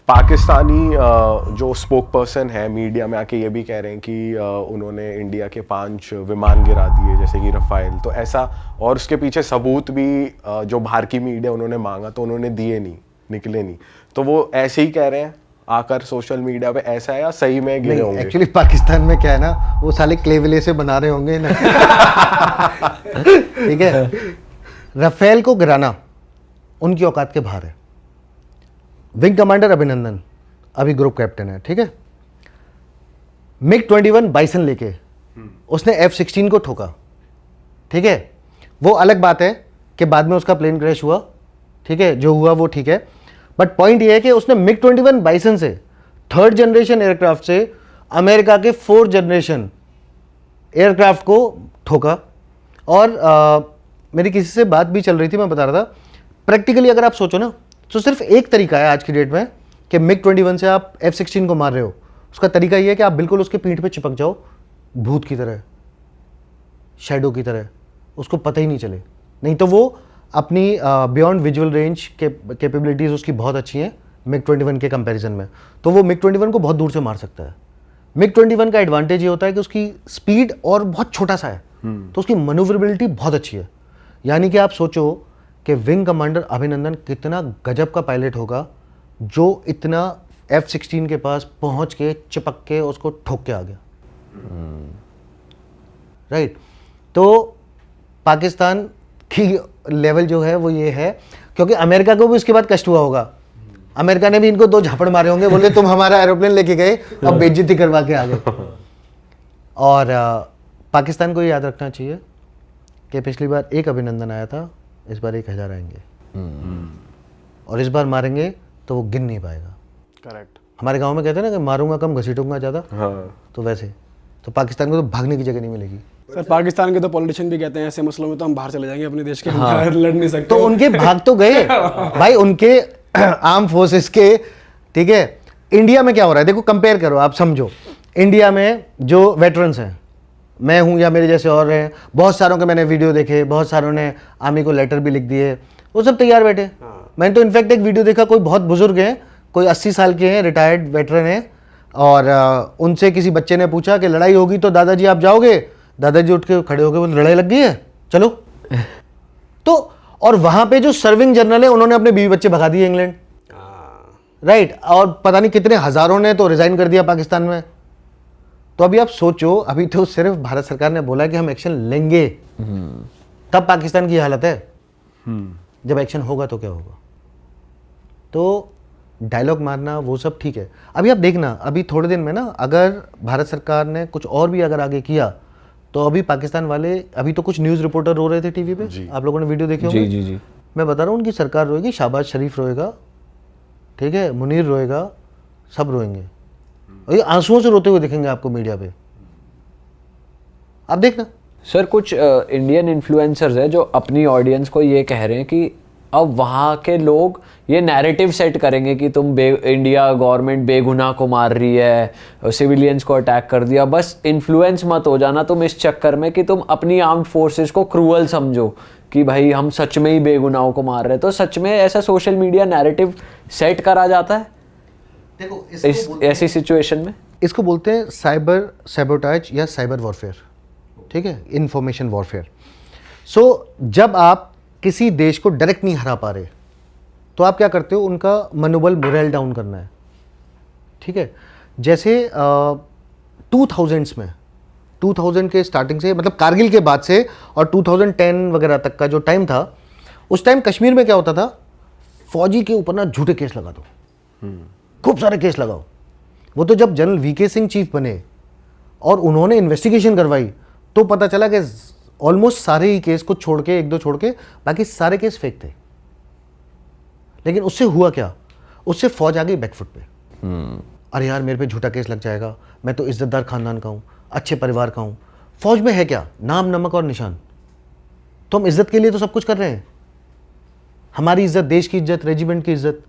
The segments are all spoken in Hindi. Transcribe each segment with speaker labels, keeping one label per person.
Speaker 1: पाकिस्तानी जो स्पोक पर्सन है मीडिया में आके ये भी कह रहे हैं कि उन्होंने इंडिया के 5 विमान गिरा दिए जैसे कि रफाइल, तो ऐसा, और उसके पीछे सबूत भी जो बाहर की मीडिया उन्होंने मांगा तो उन्होंने दिए नहीं, निकले नहीं, तो वो ऐसे ही कह रहे हैं आकर सोशल मीडिया पे, ऐसा है या सही में गिरे होंगे?
Speaker 2: एक्चुअली पाकिस्तान में क्या है ना, वो साले क्लेविले से बना रहे होंगे ना। ठीक है, राफेल को गिराना उनकी औकात के बाहर है। विंग कमांडर अभिनंदन अभी ग्रुप कैप्टन है, ठीक है, MiG-21 बाइसन लेके उसने F-16 को ठोका, ठीक है। वो अलग बात है कि बाद में उसका प्लेन क्रैश हुआ, ठीक है, जो हुआ वो ठीक है, बट पॉइंट ये है कि उसने MiG-21 बाइसन से 3rd जनरेशन एयरक्राफ्ट से अमेरिका के 4th जनरेशन एयरक्राफ्ट को ठोका। और मेरी किसी से बात भी चल रही थी, मैं बता रहा था, प्रैक्टिकली अगर आप सोचो ना तो सिर्फ एक तरीका है आज की डेट में कि MiG-21 से आप F-16 को मार रहे हो, उसका तरीका ये है कि आप बिल्कुल उसके पीठ पे चिपक जाओ, भूत की तरह, शैडो की तरह, उसको पता ही नहीं चले। नहीं तो वो अपनी बियॉन्ड विजुअल रेंज कैपेबिलिटीज़ उसकी बहुत अच्छी हैं MiG-21 के कंपैरिजन में, तो वो MiG-21 को बहुत दूर से मार सकता है। MiG-21 का एडवांटेज ये होता है कि उसकी स्पीड और बहुत छोटा सा है, तो उसकी मनूवरेबिलिटी बहुत अच्छी है। यानी कि आप सोचो कि विंग कमांडर अभिनंदन कितना गजब का पायलट होगा जो इतना F-16 के पास पहुंच के चिपक के उसको ठोक के आ गया, राइट। तो पाकिस्तान की लेवल जो है वो ये है, क्योंकि अमेरिका को भी उसके बाद कष्ट हुआ होगा, अमेरिका ने भी इनको 2 झापड़ मारे होंगे, बोले तुम हमारा एरोप्लेन लेके गए अब बेइज्जती करवा के आ गए। और पाकिस्तान को ये याद रखना चाहिए कि पिछली बार 1 अभिनंदन आया था, इस बार 1000 आएंगे, और इस बार मारेंगे तो वो गिन नहीं पाएगा।
Speaker 1: करेक्ट।
Speaker 2: हमारे गांव में कहते हैं ना कि मारूंगा कम घसीटूंगा ज़्यादा,
Speaker 1: हाँ।
Speaker 2: तो वैसे तो पाकिस्तान को तो भागने की जगह नहीं मिलेगी।
Speaker 3: सर पाकिस्तान के तो पॉलिटिशियन भी कहते हैं ऐसे मसलों में तो हम बाहर चले जाएंगे अपने देश के, हम लड़ नहीं सकते।
Speaker 2: तो उनके भाग तो गए भाई, उनके आर्म फोर्सेस के, ठीक है। इंडिया में क्या हो रहा है देखो, कंपेयर करो, आप समझो। इंडिया में जो वेटरन्स हैं, मैं हूं या मेरे जैसे और हैं, बहुत सारों के मैंने वीडियो देखे, बहुत सारों ने आर्मी को लेटर भी लिख दिए, वो सब तैयार बैठे। मैंने तो इनफैक्ट एक वीडियो देखा, कोई बहुत बुजुर्ग हैं, कोई 80 साल के हैं, रिटायर्ड वेटरन हैं, और उनसे किसी बच्चे ने पूछा कि लड़ाई होगी तो दादाजी आप जाओगे? दादाजी उठ के खड़े हो गए, बोले लड़ाई लग गई है चलो। तो और वहां पे जो सर्विंग जनरल है उन्होंने अपने बीवी बच्चे भगा दिए इंग्लैंड, राइट, और पता नहीं कितने हजारों ने तो रिजाइन कर दिया पाकिस्तान में। तो अभी आप सोचो, अभी तो सिर्फ भारत सरकार ने बोला कि हम एक्शन लेंगे, तब पाकिस्तान की हालत है, जब एक्शन होगा तो क्या होगा। तो डायलॉग मारना वो सब ठीक है। अभी आप देखना, अभी थोड़े दिन में ना, अगर भारत सरकार ने कुछ और भी अगर आगे किया तो अभी पाकिस्तान वाले, अभी तो कुछ न्यूज़ रिपोर्टर रो रहे थे टीवी पे, आप लोगों ने वीडियो देखे होंगे।
Speaker 4: जी जी।
Speaker 2: मैं बता रहा हूँ उनकी सरकार रोएगी, शहबाज शरीफ रोएगा, ठीक है, मुनीर रोएगा, सब रोएंगे, और ये आंसुओं से रोते हुए दिखेंगे आपको मीडिया पे, आप देखना।
Speaker 4: सर कुछ इंडियन इन्फ्लुएंसर्स है जो अपनी ऑडियंस को ये कह रहे हैं कि अब वहाँ के लोग ये नैरेटिव सेट करेंगे कि तुम इंडिया गवर्नमेंट बेगुनाह को मार रही है, सिविलियंस को अटैक कर दिया, बस इन्फ्लुएंस मत हो जाना तुम इस चक्कर में कि तुम अपनी आर्म्ड फोर्सेस को क्रूअल समझो कि भाई हम सच में ही बेगुनाहों को मार रहे हैं। तो सच में ऐसा सोशल मीडिया नैरेटिव सेट करा जाता है
Speaker 2: देखो
Speaker 4: इस ऐसी सिचुएशन में?
Speaker 2: इसको बोलते हैं साइबर सैबोटाज या साइबर वॉरफेयर, ठीक है, इंफॉर्मेशन वॉरफेयर। सो जब आप किसी देश को डायरेक्ट नहीं हरा पा रहे तो आप क्या करते हो, उनका मनोबल मोरल डाउन करना है, ठीक है। जैसे 2000s में, 2000 के स्टार्टिंग से, मतलब कारगिल के बाद से और 2010 वगैरह तक का जो टाइम था, उस टाइम कश्मीर में क्या होता था, फौजी के ऊपर ना झूठे केस लगा दो, खूब सारे केस लगाओ। वो तो जब जनरल वीके सिंह चीफ बने और उन्होंने इन्वेस्टिगेशन करवाई तो पता चला कि ऑलमोस्ट सारे ही केस, कुछ छोड़ के, 1-2 छोड़ के, बाकी सारे केस फेक थे। लेकिन उससे हुआ क्या, उससे फौज आ गई बैकफुट पे। अरे यार मेरे पे झूठा केस लग जाएगा, मैं तो इज्जतदार खानदान का हूँ, अच्छे परिवार का हूँ। फौज में है क्या, नाम नमक और निशान। तो हम इज्जत के लिए तो सब कुछ कर रहे हैं, हमारी इज्जत, देश की इज्जत, रेजिमेंट की इज्जत,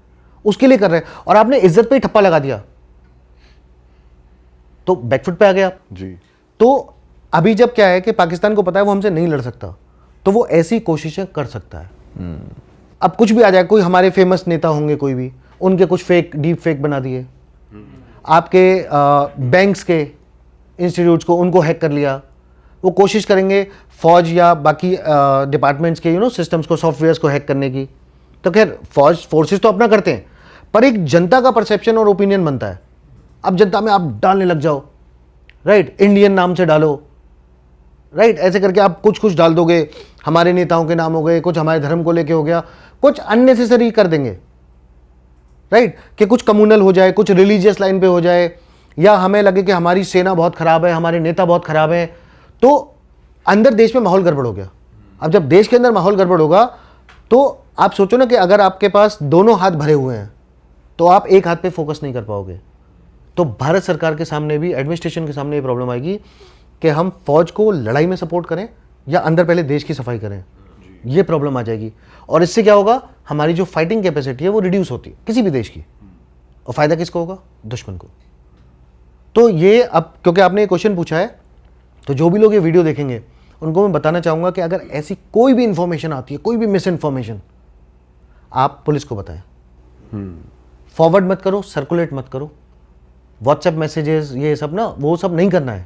Speaker 2: उसके लिए कर रहे हैं, और आपने इज्जत पे ही ठप्पा लगा दिया तो बैकफुट पे आ गया आप
Speaker 1: जी।
Speaker 2: तो अभी जब क्या है कि पाकिस्तान को पता है वो हमसे नहीं लड़ सकता, तो वो ऐसी कोशिशें कर सकता है। अब कुछ भी आ जाए, कोई हमारे फेमस नेता होंगे, कोई भी, उनके कुछ फेक डीप फेक बना दिए, आपके बैंक्स के इंस्टीट्यूट्स को उनको हैक कर लिया। वो कोशिश करेंगे फौज या बाकी डिपार्टमेंट्स के सिस्टम्स को, सॉफ्टवेयर्स को हैक करने की। तो खैर फौज फोर्सेस तो अपना करते हैं, पर एक जनता का परसेप्शन और ओपिनियन बनता है। अब जनता में आप डालने लग जाओ, राइट, इंडियन नाम से डालो, राइट, ऐसे करके आप कुछ कुछ डाल दोगे, हमारे नेताओं के नाम हो गए, कुछ हमारे धर्म को लेके हो गया, कुछ अननेसेसरी कर देंगे, राइट, कि कुछ कम्युनल हो जाए, कुछ रिलीजियस लाइन पे हो जाए, या हमें लगे कि हमारी सेना बहुत खराब है, हमारे नेता बहुत खराब है, तो अंदर देश में माहौल गड़बड़ हो गया। अब जब देश के अंदर माहौल गड़बड़ होगा तो आप सोचो ना कि अगर आपके पास दोनों हाथ भरे हुए हैं तो आप एक हाथ पे फोकस नहीं कर पाओगे। तो भारत सरकार के सामने भी, एडमिनिस्ट्रेशन के सामने ये प्रॉब्लम आएगी कि हम फौज को लड़ाई में सपोर्ट करें या अंदर पहले देश की सफाई करें, ये प्रॉब्लम आ जाएगी। और इससे क्या होगा, हमारी जो फाइटिंग कैपेसिटी है वो रिड्यूस होती है किसी भी देश की, और फायदा किसको होगा, दुश्मन को। तो ये अब क्योंकि आपने ये क्वेश्चन पूछा है, तो जो भी लोग ये वीडियो देखेंगे उनको मैं बताना चाहूँगा कि अगर ऐसी कोई भी इंफॉर्मेशन आती है, कोई भी मिस इन्फॉर्मेशन, आप पुलिस को बताएं। फॉरवर्ड मत करो, सर्कुलेट मत करो, व्हाट्सएप मैसेजेस ये सब ना, वो सब नहीं करना है।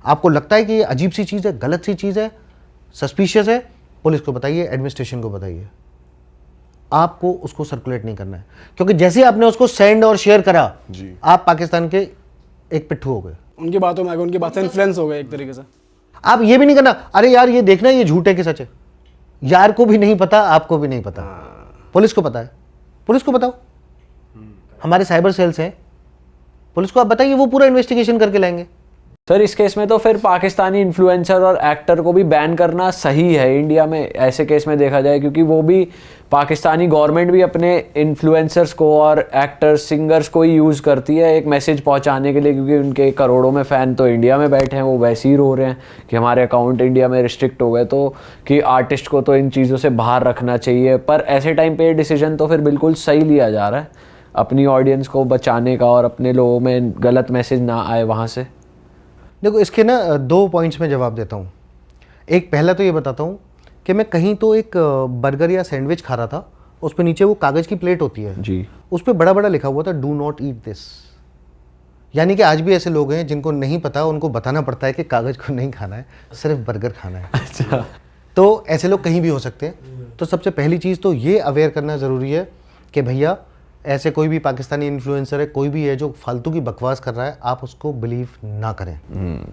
Speaker 2: आपको लगता है कि ये अजीब सी चीज़ है, गलत सी चीज़ है, सस्पिशियस है, पुलिस को बताइए, एडमिनिस्ट्रेशन को बताइए। आपको उसको सर्कुलेट नहीं करना है, क्योंकि जैसे ही आपने उसको सेंड और शेयर करा, आप पाकिस्तान के एक पिट्ठू हो गए,
Speaker 3: उनकी बातों में आ गए, उनकी बात से इन्फ्लुएंस हो गए एक तरीके से।
Speaker 2: आप ये भी नहीं करना, अरे यार ये देखना ये झूठ है कि सच है, यार को भी नहीं पता, आपको भी नहीं पता, पुलिस को पता है, पुलिस को बताओ। हमारे साइबर सेल्स हैं, पुलिस को आप बताइए, वो पूरा इन्वेस्टिगेशन करके लाएंगे।
Speaker 4: सर इस केस में तो फिर पाकिस्तानी इन्फ्लुएंसर और एक्टर को भी बैन करना सही है इंडिया में, ऐसे केस में देखा जाए, क्योंकि वो भी पाकिस्तानी गवर्नमेंट भी अपने इन्फ्लुएंसर्स को और एक्टर्स, सिंगर्स को ही यूज़ करती है एक मैसेज पहुंचाने के लिए, क्योंकि उनके करोड़ों में फ़ैन तो इंडिया में बैठे हैं, वो वैसे ही रो रहे हैं कि हमारे अकाउंट इंडिया में रिस्ट्रिक्ट हो गए, तो कि आर्टिस्ट को तो इन चीज़ों से बाहर रखना चाहिए। पर ऐसे टाइम पे ये डिसीजन तो फिर बिल्कुल सही लिया जा रहा है, अपनी ऑडियंस को बचाने का और अपने लोगों में गलत मैसेज ना आए वहाँ से।
Speaker 2: देखो इसके ना 2 पॉइंट्स में जवाब देता हूँ। एक पहला तो ये बताता हूँ कि मैं कहीं तो एक बर्गर या सैंडविच खा रहा था, उस पर नीचे वो कागज़ की प्लेट होती है
Speaker 4: जी,
Speaker 2: उस पर बड़ा बड़ा लिखा हुआ था डू नॉट ईट दिस। यानी कि आज भी ऐसे लोग हैं जिनको नहीं पता, उनको बताना पड़ता है कि कागज़ को नहीं खाना है, सिर्फ बर्गर खाना है।
Speaker 4: अच्छा,
Speaker 2: तो ऐसे लोग कहीं भी हो सकते हैं। तो सबसे पहली चीज़ तो ये अवेयर करना ज़रूरी है कि भैया ऐसे कोई भी पाकिस्तानी इन्फ्लुएंसर है, कोई भी है जो फालतू की बकवास कर रहा है, आप उसको बिलीव ना करें।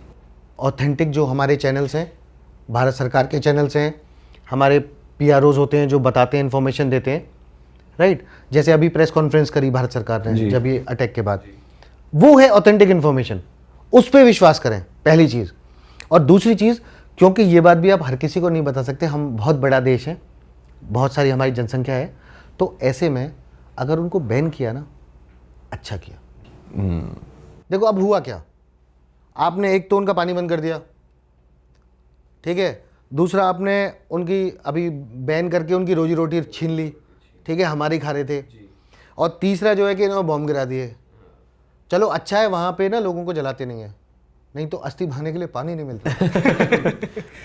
Speaker 2: ऑथेंटिक जो हमारे चैनल्स हैं, भारत सरकार के चैनल्स हैं, हमारे PROs होते हैं जो बताते हैं, इन्फॉर्मेशन देते हैं, राइट, जैसे अभी प्रेस कॉन्फ्रेंस करी भारत सरकार ने जब ये अटैक के बाद, वो है ऑथेंटिक इन्फॉर्मेशन, उस पर विश्वास करें, पहली चीज़। और दूसरी चीज़, क्योंकि ये बात भी आप हर किसी को नहीं बता सकते, हम बहुत बड़ा देश हैं, बहुत सारी हमारी जनसंख्या है, तो ऐसे में अगर उनको बैन किया ना, अच्छा किया। देखो अब हुआ क्या, आपने एक तो उनका पानी बंद कर दिया, ठीक है, दूसरा आपने उनकी अभी बैन करके उनकी रोजी रोटी छीन ली, ठीक है, हमारी खा रहे थे, और तीसरा जो है कि इन्होंने बॉम्ब गिरा दिए। चलो अच्छा है वहाँ पे ना लोगों को जलाते नहीं है, नहीं तो अस्थि बहाने के लिए पानी नहीं मिलता।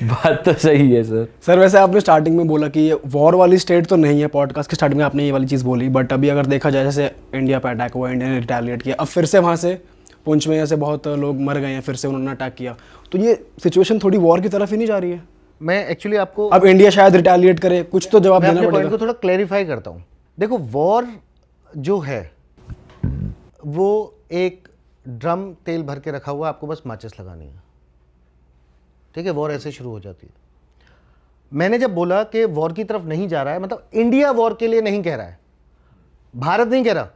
Speaker 4: बात तो सही है सर।
Speaker 3: सर वैसे आपने स्टार्टिंग में बोला कि ये वॉर वाली स्टेट तो नहीं है, पॉडकास्ट के स्टार्टिंग में आपने ये वाली चीज़ बोली, बट अभी अगर देखा जाए जैसे इंडिया पे अटैक हुआ, इंडिया ने रिटेलिएट किया, अब फिर से वहाँ से पुंछ में ऐसे बहुत लोग मर गए हैं, फिर से उन्होंने अटैक किया, तो ये सिचुएशन थोड़ी वॉर की तरफ ही नहीं जा रही है?
Speaker 2: मैं एक्चुअली आपको
Speaker 3: अब इंडिया शायद रिटेलिएट करे, कुछ तो जवाब
Speaker 2: मैं
Speaker 3: देना
Speaker 2: अपने पॉइंट
Speaker 3: पड़ेगा।
Speaker 2: को थोड़ा क्लैरिफाई करता हूँ। देखो वॉर जो है वो एक ड्रम तेल भर के रखा हुआ, आपको बस माचिस लगानी है, ठीक है, वॉर ऐसे शुरू हो जाती है। मैंने जब बोला कि वॉर की तरफ नहीं जा रहा है, मतलब इंडिया वॉर के लिए नहीं कह रहा है, भारत नहीं कह रहा।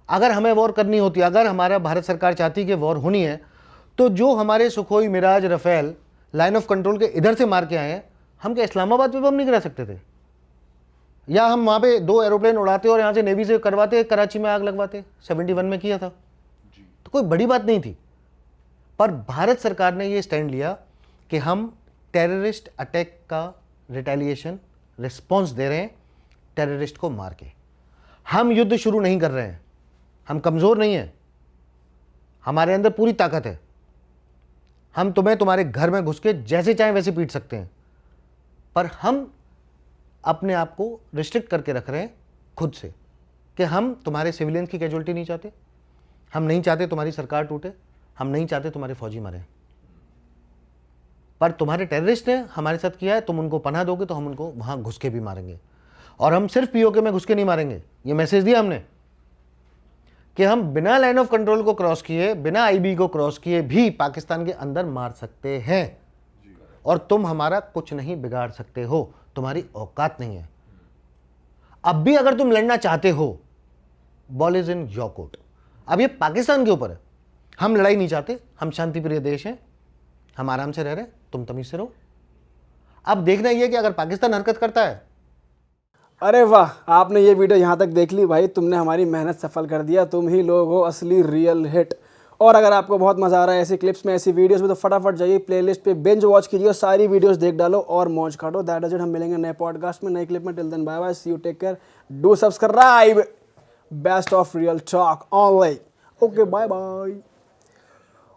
Speaker 2: अगर हमें वॉर करनी होती, अगर हमारा भारत सरकार चाहती कि वॉर होनी है, तो जो हमारे Sukhoi, Mirage, Rafale line of control के इधर से मार के आए हैं, हम क्या इस्लामाबाद पे बम नहीं गिरा सकते थे? या हम वहाँ पे 2 एरोप्लेन उड़ाते और यहाँ से नेवी से करवाते, कराची में आग लगवाते? 71 में किया था, तो कोई बड़ी बात नहीं थी। पर भारत सरकार ने ये स्टैंड लिया कि हम टेररिस्ट अटैक का रिटेलिएशन रिस्पॉन्स दे रहे हैं, टेररिस्ट को मार के। हम युद्ध शुरू नहीं कर रहे हैं, हम कमज़ोर नहीं हैं, हमारे अंदर पूरी ताकत है, हम तुम्हें तुम्हारे घर में घुस के जैसे चाहें वैसे पीट सकते हैं, पर हम अपने आप को रिस्ट्रिक्ट करके रख रहे हैं खुद से। कि हम तुम्हारे सिविलियंस की कैजुअलिटी नहीं चाहते, हम नहीं चाहते तुम्हारी सरकार टूटे, हम नहीं चाहते तुम्हारे फौजी मरे, पर तुम्हारे टेररिस्ट ने हमारे साथ किया है, तुम उनको पनाह दोगे तो हम उनको वहां घुस के भी मारेंगे। और हम सिर्फ पीओके में घुस के नहीं मारेंगे, ये मैसेज दिया हमने कि हम बिना लाइन ऑफ कंट्रोल को क्रॉस किए, बिना आईबी को क्रॉस किए भी पाकिस्तान के अंदर मार सकते हैं और तुम हमारा कुछ नहीं बिगाड़ सकते हो, तुम्हारी औकात नहीं है। अब भी अगर तुम लड़ना चाहते हो, ball is in your court. अब ये पाकिस्तान के ऊपर है, हम लड़ाई नहीं चाहते, हम शांतिप्रिय देश हैं, हम आराम से रह रहे, तुम तमीज से रहो। अब देखना ये कि अगर पाकिस्तान हरकत करता है,
Speaker 3: अरे वाह, आपने ये वीडियो यहाँ तक देख ली भाई, तुमने हमारी मेहनत सफल कर दिया, तुम ही लोग हो असली रियल हिट। और अगर आपको बहुत मज़ा आ रहा है ऐसी क्लिप्स में, ऐसी वीडियोस में, तो फटाफट जाइए प्लेलिस्ट पे बिंज वॉच कीजिए और सारी वीडियोस देख डालो और मौज काटो। दैट इज इट, हम मिलेंगे नए पॉडकास्ट में, नई क्लिप में। Till then bye bye, see you, take care, do subscribe, best of real talk online. Okay, bye bye.